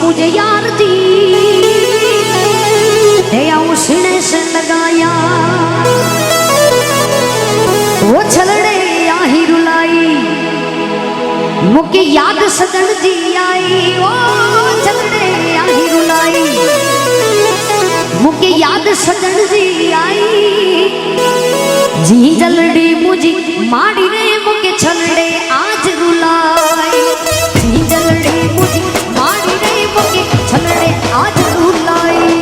मुझे यार दी उसने से लगाया वो छलड़े आही रुलाई मुके याद सदन जी आई ओ छलड़े आही रुलाई मुके याद सदन जी आई जी जलड़ी मुझी माड़ी रे मुके छलड़े आज रुलाई जी जलड़ी मुझी माड़ी रे मुके छलड़े आज रुलाई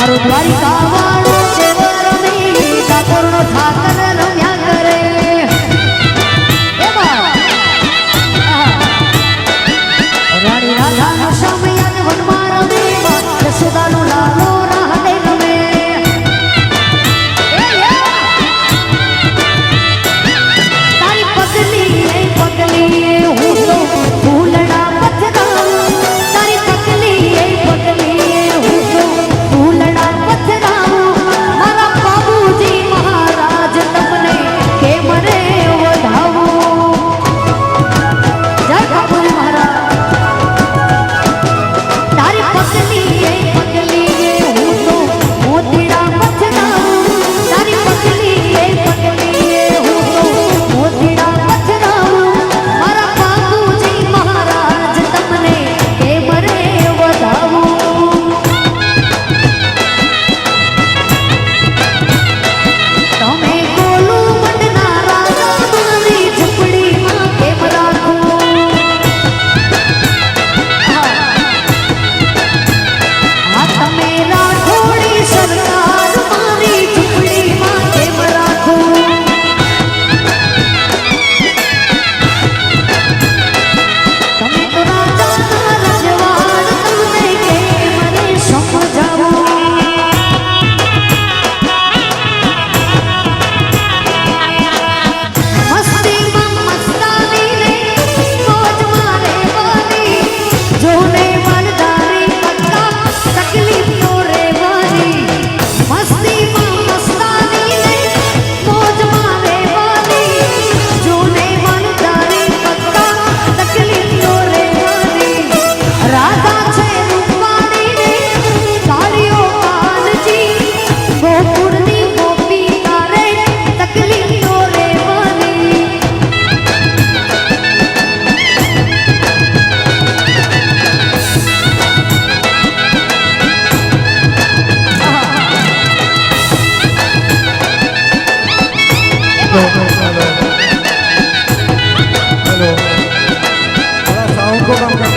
મારો દ્વારિકા વાળો દેવરમી ઠાકોરનો ઠાકર રમ્યા કરે એ બા રાણી રાધાનો સમયન વનમાં રમે યશોદાનો લાલો રાહે રમે તારી પગલી હું તો ફૂલડા પથરાવું તારી પગલી હું તો ફૂલડા પથરાવું મારા બાબુજી મહારાજ તમને કેમ રે વધાવું જય બાબુજી મહારાજ તારી પગલી હું તો મોતીડા પથરાવું તારી પગલી હું તો મોતીડા પથરાવું મારા બાબુજી મહારાજ તમને કેમ રે વધાવું તમે ગોલું મંડના રાજા મારી ઝૂંપડીમાં કેમ રાખો આ તમે રાઠોડી સરકાર મારી ઝૂંપડીમાં કેમ રાખો તમે તો રાજાના રજવાડ તમને કેમ રે સમજાવો મસ્તીમાં મસ્તાની રે મોજમાં રહેવાની જોને માલધારી પત્તા તકલીફનો રહેવાની મસ્તીમાં મસ્તાની રે મોજમાં રહેવાની જોને માલધારી પત્તા તકલીફનો રહેવાની રાધા છે રૂપવાણી રે કાળીઓ કાનજી ગોકુળની ગોપી તારે તકલીફનો રહેવાની हेलो हेलो थोड़ा साउंड को कम कर